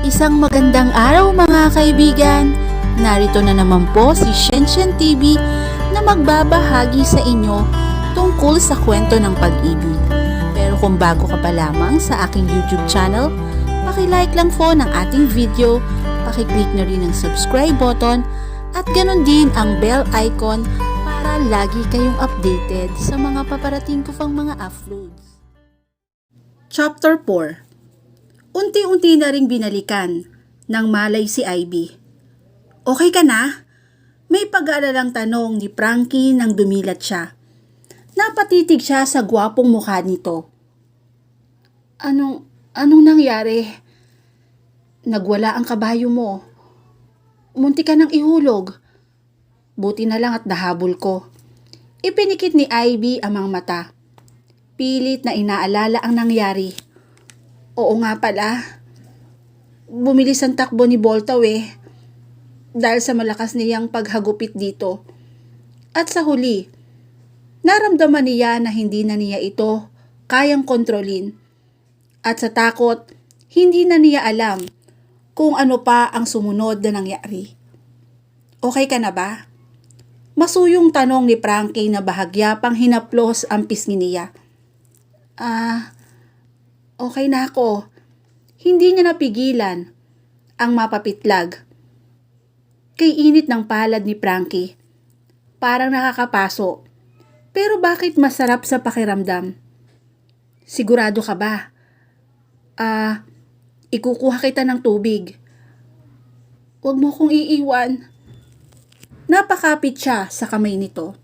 Isang magandang araw mga kaibigan! Narito na naman po si Shenshen TV na magbabahagi sa inyo tungkol sa kwento ng pag-ibig. Pero kung bago ka pa lamang sa aking YouTube channel, paki-like lang po ng ating video, paki-click na rin ang subscribe button at ganon din ang bell icon para lagi kayong updated sa mga paparating ko pang mga uploads. Chapter 4. Unti-unti na ring binalikan ng malay si Ivy. Okay ka na? May pag-aalalang tanong ni Frankie nang dumilat siya. Napatitig siya sa gwapong mukha nito. Anong nangyari? Nagwala ang kabayo mo. Munti ka nang ihulog. Buti na lang at nahabol ko. Ipinikit ni Ivy ang mga mata. Pilit na inaalala ang nangyari. Oo nga pala. Bumilis ang takbo ni Boltaw dahil sa malakas niyang paghagupit dito. At sa huli, naramdaman niya na hindi na niya ito kayang kontrolin. At sa takot, hindi na niya alam kung ano pa ang sumunod na nangyari. Okay ka na ba? Masuyong tanong ni Frankie na bahagya pang hinaplos ang pisngi niya. Okay na ako. Hindi niya napigilan ang mapapitlag. Kay init ng palad ni Frankie. Parang nakakapaso. Pero bakit masarap sa pakiramdam? Sigurado ka ba? Ikukuha kita ng tubig. Huwag mo kong iiwan. Napakapit siya sa kamay nito.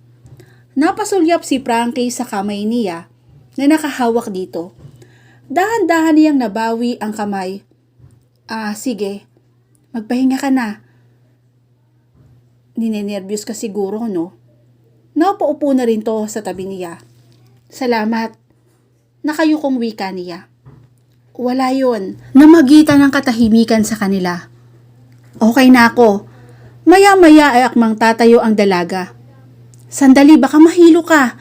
Napasulyap si Frankie sa kamay niya na nakahawak dito. Dahan-dahan niyang nabawi ang kamay. Sige. Magpahinga ka na. Ninenervyos ka siguro, no? Napaupo na rin to sa tabi niya. Salamat. Nakayukong wika niya. Wala yun. Namagitan ng katahimikan sa kanila. Okay na ako. Maya-maya ay akmang tatayo ang dalaga. Sandali, baka mahilo ka.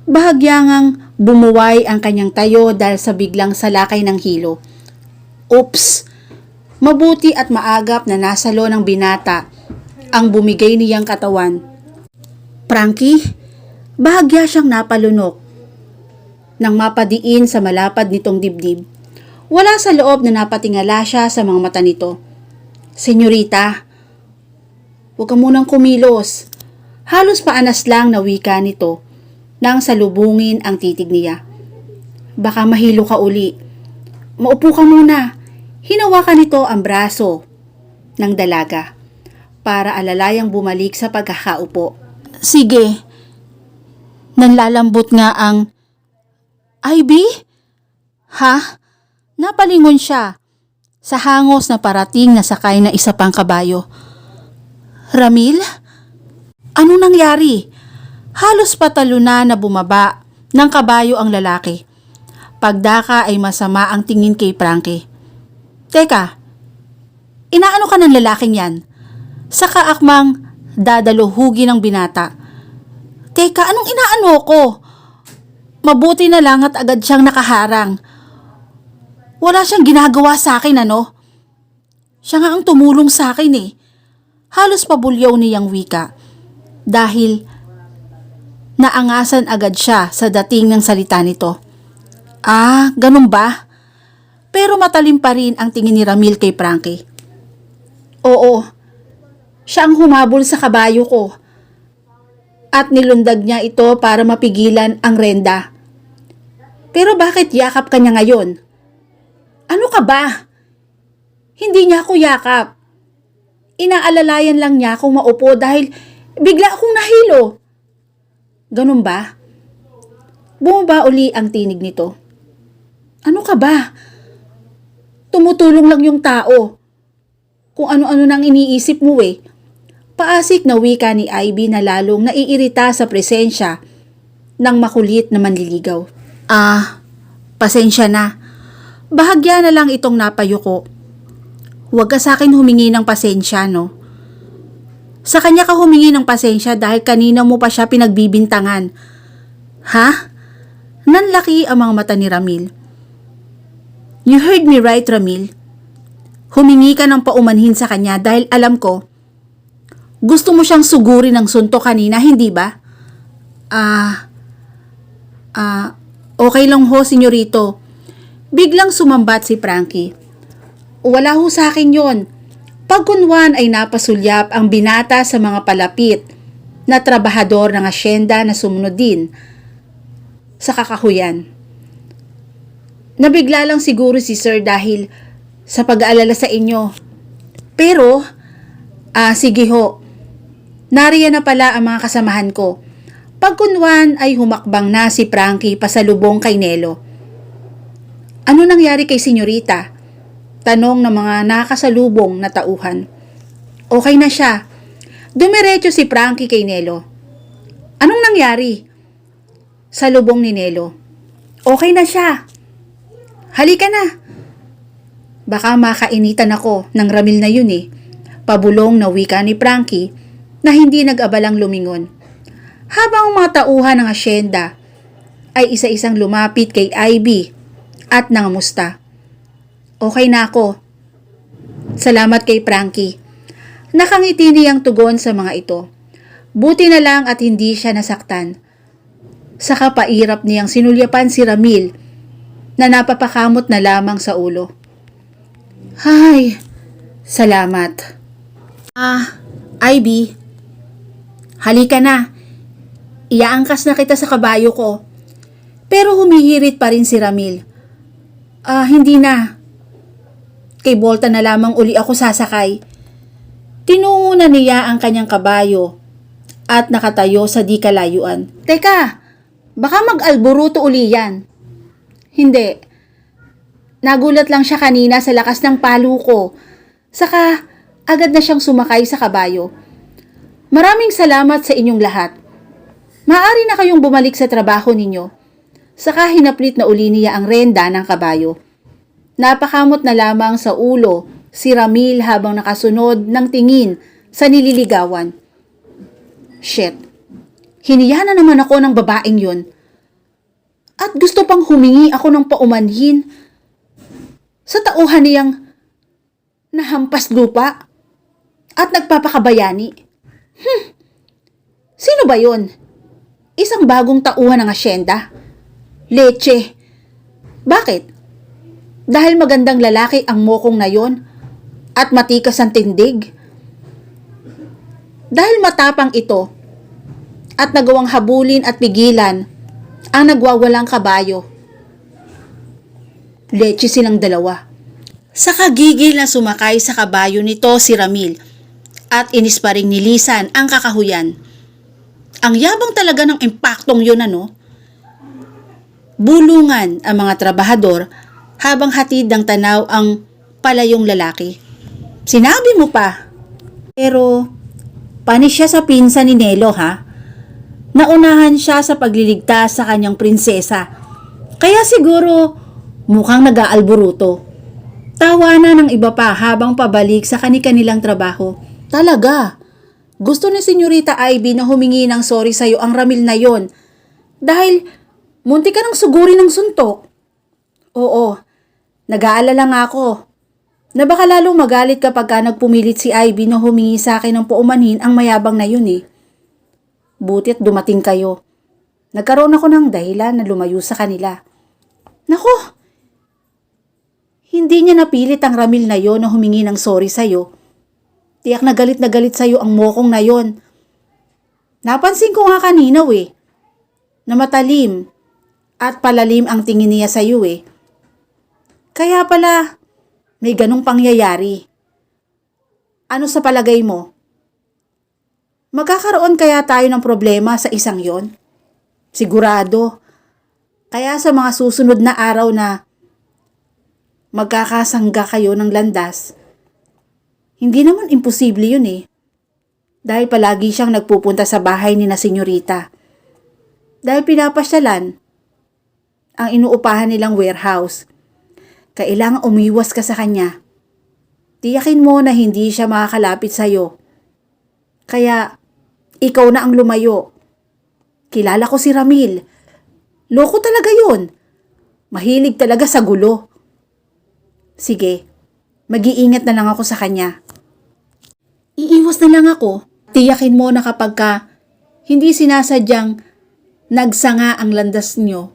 Bahagyangang bumuway ang kanyang tayo dahil sa biglang salakay ng hilo. Oops! Mabuti at maagap na nasalo ng binata ang bumigay niyang katawan. Frankie, bahagya siyang napalunok nang mapadiin sa malapad nitong dibdib. Wala sa loob na napatingala siya sa mga mata nito. Senyorita, huwag ka munang kumilos. Halos paanas lang na wika nito nang salubungin ang titig niya. Baka mahilo ka uli. Maupo ka muna. Hinawakan nito ang braso ng dalaga para alalayang bumalik sa pagkakaupo. Sige. Nanlalambot nga ang... Ivy? Ha? Napalingon siya sa hangos na parating na sakay na isa pang kabayo. Ramil? Anong nangyari? Halos patalunan na bumaba ng kabayo ang lalaki. Pagdaka ay masama ang tingin kay Frankie. Teka, inaano ka ng lalaking yan? Sa kaakmang dadaluhugi ng binata. Teka, anong inaano ko? Mabuti na lang at agad siyang nakaharang. Wala siyang ginagawa sa akin, ano? Siya nga ang tumulong sa akin Halos pabulyaw niyang wika. Dahil naangasan agad siya sa dating ng salita nito. Ganun ba? Pero matalim pa rin ang tingin ni Ramil kay Frankie. Oo, siya ang humabol sa kabayo ko. At nilundag niya ito para mapigilan ang renda. Pero bakit yakap ka niya ngayon? Ano ka ba? Hindi niya ako yakap. Inaalalayan lang niya akong maupo dahil bigla akong nahilo. Ganun ba? Bumaba uli ang tinig nito. Ano ka ba? Tumutulong lang yung tao. Kung ano-ano nang iniisip mo Paasik na wika ni Ivy na lalong naiirita sa presensya ng makulit na manliligaw. Pasensya na. Bahagya na lang itong napayuko. Huwag ka sa akin humingi ng pasensya, no? Sa kanya ka humingi ng pasensya dahil kanina mo pa siya pinagbibintangan. Ha? Nanlaki ang mga mata ni Ramil. You heard me right, Ramil. Humingi ka ng paumanhin sa kanya dahil alam ko, gusto mo siyang sugurin ng suntok kanina, hindi ba? Okay lang ho, senyorito. Biglang sumambat si Frankie. Wala ho sa akin yon. Pagkunwan ay napasulyap ang binata sa mga palapit na trabahador ng asyenda na sumunod din sa kakahuyan. Nabigla lang siguro si Sir dahil sa pag-aalala sa inyo. Pero, sige ho. Nariyan na pala ang mga kasamahan ko. Pagkunwan ay humakbang na si Frankie pasalubong kay Nelo. Ano nangyari kay senyorita? Tanong ng mga nakasalubong na tauhan. Okay na siya. Dumiretso si Frankie kay Nelo. Anong nangyari? Salubong ni Nelo. Okay na siya. Halika na. Baka makainitan ako ng Ramil na yun eh. Pabulong na wika ni Frankie na hindi nag-abalang lumingon. Habang mga tauhan ng asyenda ay isa-isang lumapit kay Ivy at nangamusta. Okay na ako. Salamat kay Frankie. Nakangiti niyang tugon sa mga ito. Buti na lang at hindi siya nasaktan. Saka pairap niyang sinulyapan si Ramil na napapakamot na lamang sa ulo. Hay, salamat. Ivy, halika na. Iaangkas na kita sa kabayo ko. Pero humihirit pa rin si Ramil. Hindi na. Kay Volta na lamang uli ako sasakay. Tinungo na niya ang kanyang kabayo at nakatayo sa di kalayuan. Teka, baka mag-alboruto uli yan. Hindi. Nagulat lang siya kanina sa lakas ng palo ko. Saka agad na siyang sumakay sa kabayo. Maraming salamat sa inyong lahat. Maaari na kayong bumalik sa trabaho ninyo. Saka hinaplit na uli niya ang renda ng kabayo. Napakamot na lamang sa ulo si Ramil habang nakasunod ng tingin sa nililigawan. Shit, hiniya na naman ako ng babaeng yun. At gusto pang humingi ako ng paumanhin sa tauhan niyang nahampas lupa at nagpapakabayani. Sino ba yun? Isang bagong tauhan ng asyenda? Leche. Bakit? Dahil magandang lalaki ang mokong na yon at matikas ang tindig? Dahil matapang ito at nagawang habulin at pigilan ang nagwawalang kabayo. Leche silang dalawa. Sa kagigil na sumakay sa kabayo nito si Ramil at inis pa ring nilisan ang kakahuyan. Ang yabang talaga ng impaktong yun ano? Bulungan ang mga trabahador habang hatid ng tanaw ang palayong lalaki. Sinabi mo pa. Pero panis siya sa pinsan ni Nelo ha? Naunahan siya sa pagliligtas sa kanyang prinsesa. Kaya siguro mukhang nag-aalburuto. Tawanan ng iba pa habang pabalik sa kani-kanilang trabaho. Talaga? Gusto ni Senyorita Ivy na humingi ng sorry sa'yo ang Ramil na yon dahil munti ka nang suguri ng suntok. Oo, nag-aalala nga ako na baka lalong magalit kapag nagpumilit si Ivy na humingi sa akin ng paumanhin ang mayabang na yun eh. Buti at dumating kayo. Nagkaroon ako ng dahilan na lumayo sa kanila. Nako, hindi niya napilit ang Ramil na yon na humingi ng sorry sa'yo. Tiyak na galit sa'yo ang mokong na yon. Napansin ko nga kanina na matalim at palalim ang tingin niya sa'yo Kaya pala, may ganong pangyayari. Ano sa palagay mo? Magkakaroon kaya tayo ng problema sa isang yon? Sigurado. Kaya sa mga susunod na araw na magkakasangga kayo ng landas, hindi naman imposible yun Dahil palagi siyang nagpupunta sa bahay ni na senyorita. Dahil pinapasyalan ang inuupahan nilang warehouse. Kailangang umiwas ka sa kanya. Tiyakin mo na hindi siya makakalapit sa'yo. Kaya, ikaw na ang lumayo. Kilala ko si Ramil. Loko talaga yun. Mahilig talaga sa gulo. Sige, mag-iingat na lang ako sa kanya. Iiwas na lang ako. Tiyakin mo na kapag hindi sinasadyang nagsanga ang landas nyo,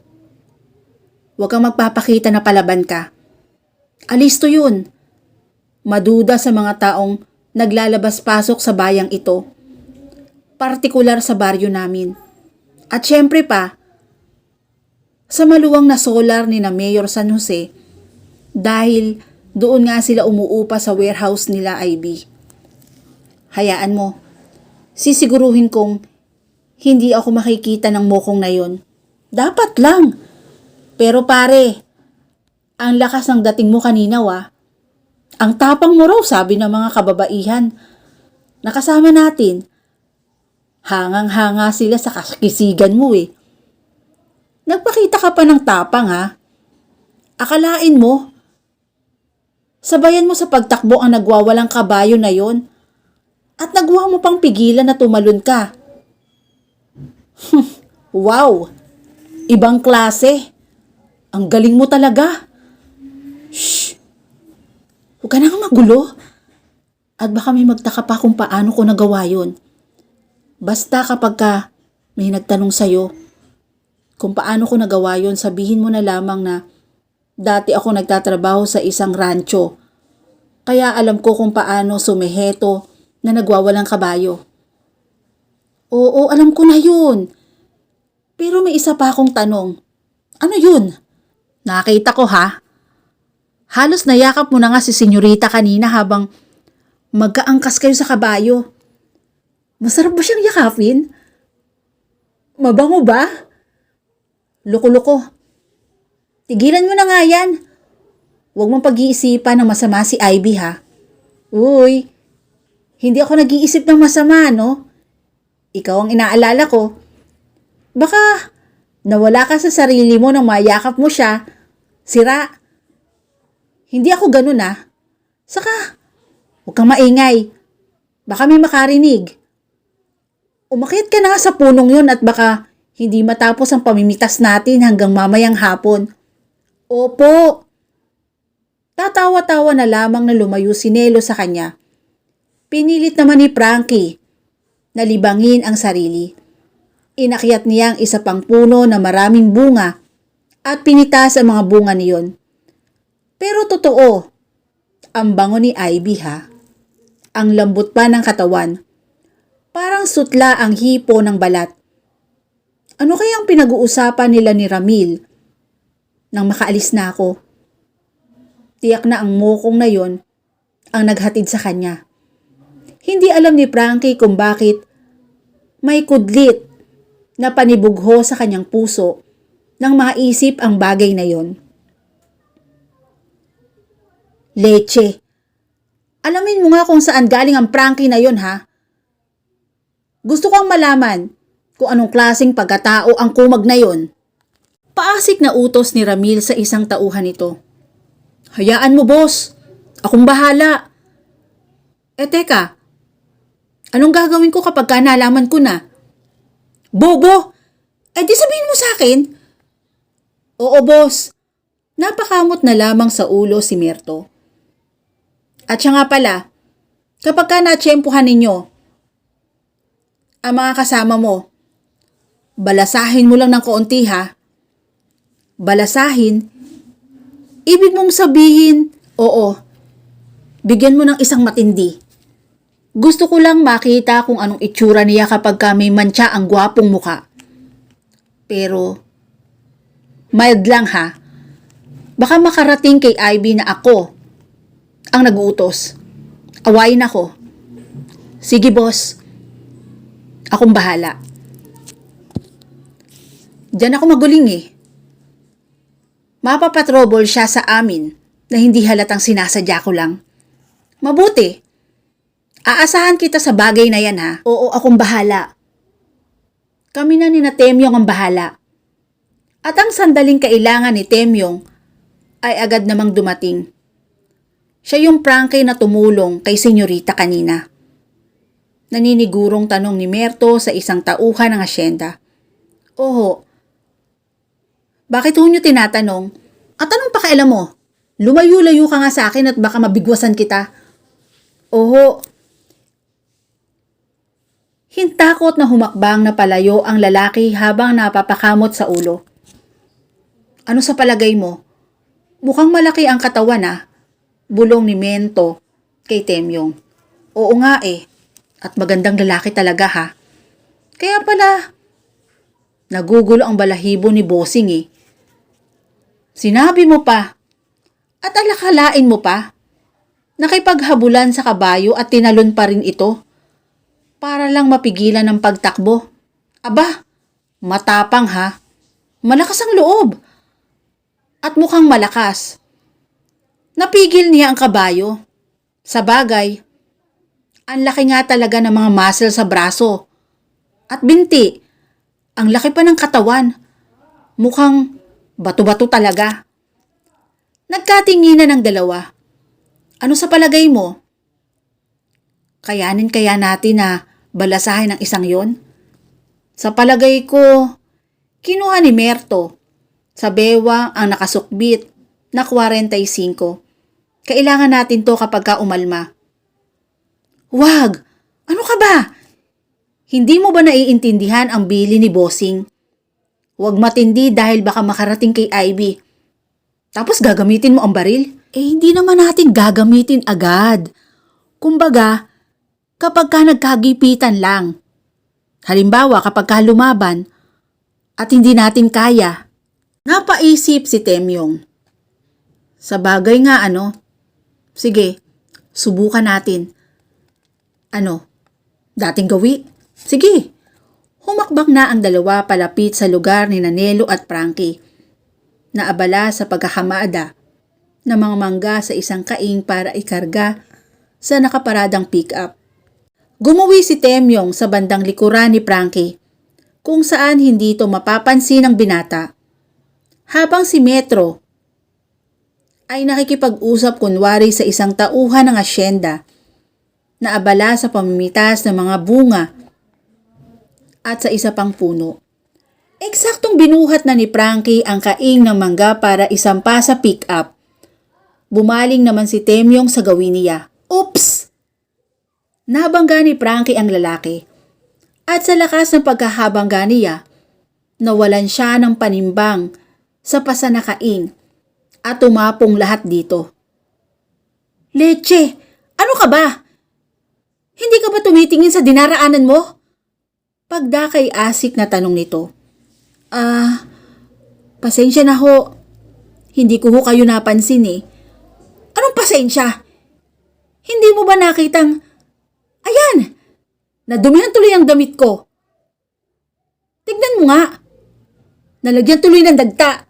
huwag kang magpapakita na palaban ka. Alisto yun. Maduda sa mga taong naglalabas-pasok sa bayang ito. Partikular sa baryo namin. At syempre pa, sa maluwang na solar ni na Mayor San Jose, dahil doon nga sila umuupa sa warehouse nila, IB. Hayaan mo, sisiguruhin kong hindi ako makikita ng mokong na yon. Dapat lang. Pero pare, ang lakas ng dating mo kanina Ang tapang mo raw, sabi ng mga kababaihan. Nakasama natin. Hangang-hanga sila sa kaskisigan mo eh. Nagpakita ka pa ng tapang ha. Akalain mo, sabayan mo sa pagtakbo ang nagwawalang kabayo na yon at nagawa mo pang pigilan na tumalon ka. Wow! Ibang klase. Ang galing mo talaga. Shh! Huwag ka nang magulo. At baka may magtaka pa kung paano ko nagawa yun. Basta kapag may nagtanong sa'yo kung paano ko nagawa yun, sabihin mo na lamang na dati ako nagtatrabaho sa isang rancho. Kaya alam ko kung paano sumiheto na nagwawalang kabayo. Oo, alam ko na yun. Pero may isa pa akong tanong. Ano yun? Nakita ko ha. Halos nayakap mo na nga si senyorita kanina habang magkaangkas kayo sa kabayo. Masarap ba siyang yakapin? Mabango ba? Loko-loko. Tigilan mo na nga yan. Huwag mong pag-iisipan ng masama si Ivy ha. Uy, hindi ako nag-iisip ng masama, no? Ikaw ang inaalala ko. Baka nawala ka sa sarili mo nang mayakap mo siya. Sira. Hindi ako ganun ah. Saka, huwag kang maingay. Baka may makarinig. Umakyat ka na nga sa punong yun at baka hindi matapos ang pamimitas natin hanggang mamayang hapon. Opo. Tatawa-tawa na lamang na lumayo si Nelo sa kanya. Pinilit naman ni Frankie na libangin ang sarili. Inakyat niya ang isa pang puno na maraming bunga at pinitas ang mga bunga niyon. Pero totoo, ang bango ni Ivy ha. Ang lambot pa ng katawan. Parang sutla ang hipo ng balat. Ano kayang pinag-uusapan nila ni Ramil nang makaalis na ako? Tiyak na ang mokong na yon ang naghatid sa kanya. Hindi alam ni Frankie kung bakit may kudlit na panibugho sa kanyang puso nang maisip ang bagay na yon. Leche. Alamin mo nga kung saan galing ang Frankie na yon ha. Gusto kong malaman kung anong klaseng pagkatao ang kumag na yon. Paasik na utos ni Ramil sa isang tauhan nito. Hayaan mo boss, akong bahala. Teka, anong gagawin ko kapag nalaman ko na? Bobo, di sabihin mo sa akin. Oo boss, napakamot na lamang sa ulo si Merto. At siya nga pala, kapag natsyempohan ninyo, ang mga kasama mo, balasahin mo lang ng kaunti ha. Balasahin, ibig mong sabihin, oo, bigyan mo ng isang matindi. Gusto ko lang makita kung anong itsura niya kapag may mantsa ang gwapong muka. Pero, mild lang ha. Baka makarating kay Ivy na ako ang nag-uutos. Awayin ako. Sige boss. Akong bahala. Diyan ako maguling eh. Mapapatrobol siya sa amin na hindi halatang sinasadya ko lang. Mabuti. Aasahan kita sa bagay na yan ha. Oo, akong bahala. Kami na ni Temyong ang bahala. At ang sandaling kailangan ni Temyong ay agad namang dumating. Siya yung Frankie na tumulong kay senyorita kanina. Naninigurong tanong ni Merto sa isang tauhan ng asyenda. Oho, bakit ho nyo tinatanong? At anong pakialam mo? Lumayo-layo ka nga sa akin at baka mabigwasan kita. Oho. Hintakot na humakbang na palayo ang lalaki habang napapakamot sa ulo. Ano sa palagay mo? Mukhang malaki ang katawan ah. Bulong ni Mento kay Temyong. Oo nga eh. At magandang lalaki talaga ha. Kaya pala, nagugulo ang balahibo ni Bossing eh. Sinabi mo pa. At alakalain mo pa. Nakipaghabulan sa kabayo at tinalon pa rin ito. Para lang mapigilan ng pagtakbo. Aba, matapang ha. Malakas ang loob. At mukhang malakas. Napigil niya ang kabayo. Sa bagay, ang laki nga talaga ng mga muscle sa braso. At binti, ang laki pa ng katawan. Mukhang bato-bato talaga. Nagkatinginan ng dalawa. Ano sa palagay mo? Kayanin kaya natin na balasahin ang isang yon? Sa palagay ko, kinuha ni Merto. Sa bewang ang nakasukbit na 45. Kailangan natin to kapag ka umalma. Wag! Ano ka ba? Hindi mo ba naiintindihan ang bili ni Bossing? Huwag matindi dahil baka makarating kay Ivy. Tapos gagamitin mo ang baril? Hindi naman natin gagamitin agad. Kumbaga, kapag ka nagkagipitan lang. Halimbawa kapag ka lumaban at hindi natin kaya. Napaisip si Temyong. Sa bagay nga ano? Sige, subukan natin. Ano? Dating gawi? Sige. Humakbang na ang dalawa palapit sa lugar ni Nelo at Frankie. Naabala sa pagkakamada ng mga mangga sa isang kaing para ikarga sa nakaparadang pick-up. Gumuwi si Temyong sa bandang likuran ni Frankie kung saan hindi ito mapapansin ng binata. Habang si Metro ay nakikipag-usap kunwari sa isang tauhan ng asyenda na abala sa pamimitas ng mga bunga at sa isa pang puno. Eksaktong binuhat na ni Frankie ang kaing ng mangga para isampa sa pick-up. Bumaling naman si Temyong sa gawin niya. Oops! Nabangga ni Frankie ang lalaki. At sa lakas ng pagkahabangga niya, nawalan siya ng panimbang sa pasanakaing at tumapong lahat dito. Leche! Ano ka ba? Hindi ka ba tumitingin sa dinaraanan mo? Pagdakay asik na tanong nito. Pasensya na ho. Hindi ko ho kayo napansin eh. Anong pasensya? Hindi mo ba nakitang... Ayan! Nadumihan tuloy ang damit ko. Tignan mo nga. Nalagyan tuloy ng dagta.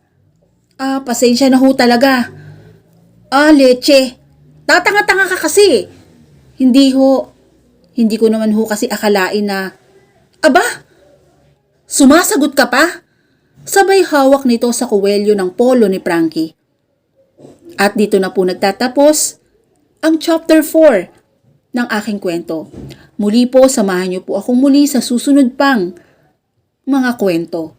Pasensya na ho talaga. Leche. Tatanga-tanga ka kasi. Hindi ho. Hindi ko naman ho kasi akalain na... Aba! Sumasagot ka pa? Sabay hawak nito sa kuwelyo ng polo ni Frankie. At dito na po nagtatapos ang chapter 4 ng aking kwento. Muli po, samahan niyo po akong muli sa susunod pang mga kwento.